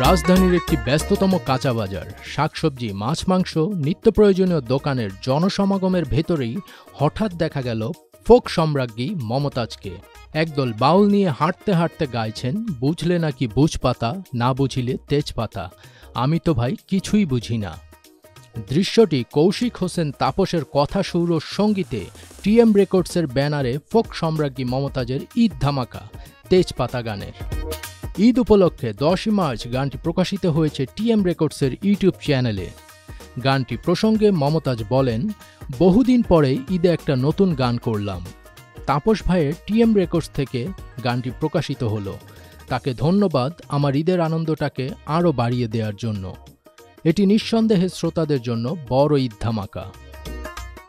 রাজধানীর একটি ব্যস্ততম কাঁচা বাজার, শাকসবজি, মাছ, মাংস, নিত্য প্রয়োজনীয় দোকানের জনসমাগমের ভেতরেই হঠাৎ দেখা গেল ফোক সম্রাজ্ঞী মমতাজকে। একদল বাউল নিয়ে হাঁটতে হাঁটতে গাইছেন, বুঝলে নাকি বুঝপাতা, না বুঝিলে তেজপাতা, আমি তো ভাই কিছুই বুঝি না। দৃশ্যটি কৌশিক হোসেন তাপসের কথা সুর ও সঙ্গীতে টিএম রেকর্ডসের ব্যানারে ফোক সম্রাজ্ঞী মমতাজের ঈদ ধামাকা তেজপাতা গানের। ঈদ উপলক্ষে 10ই মার্চ গানটি প্রকাশিত হয়েছে টিএম রেকর্ডসের ইউটিউব চ্যানেলে। গানটি প্রসঙ্গে মমতাজ বলেন, বহুদিন পরে ঈদে একটা নতুন গান করলাম। তাপস ভাইয়ের টিএম রেকর্ডস থেকে গানটি প্রকাশিত হলো। তাকে ধন্যবাদ আমার ঈদের আনন্দটাকে আরও বাড়িয়ে দেওয়ার জন্য। এটি নিঃসন্দেহে শ্রোতাদের জন্য বড় ঈদ ধামাকা।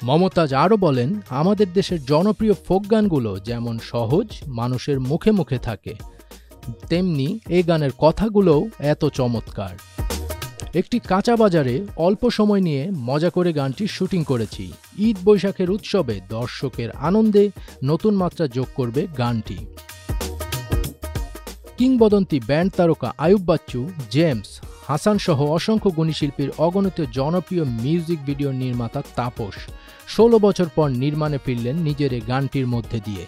মমতাজ আরও বলেন, আমাদের দেশের জনপ্রিয় ফোক গানগুলো যেমন সহজ, মানুষের মুখে মুখে থাকে, তেমনি এই গানের কথাগুলোও এত চমৎকার। একটি কাঁচা বাজারে অল্প সময় নিয়ে মজা করে গানটির শুটিং করেছি। ঈদ বৈশাখের উৎসবে দর্শকের আনন্দে নতুন মাত্রা যোগ করবে গানটি। কিংবদন্তি ব্যান্ড তারকা আয়ুব বাচ্চু, জেমস, হাসান সহ অসংখ্য গুণী শিল্পীর অগণিত জনপ্রিয় মিউজিক ভিডিও নির্মাতা তাপস 16 বছর পর নির্মাণে ফিরলেন নিজের এই গানটির মধ্যে দিয়ে।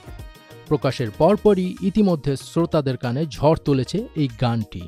প্রকাশের পরপরই ইতিমধ্যে শ্রোতাদের কানে ঝড় তুলেছে এই গানটি।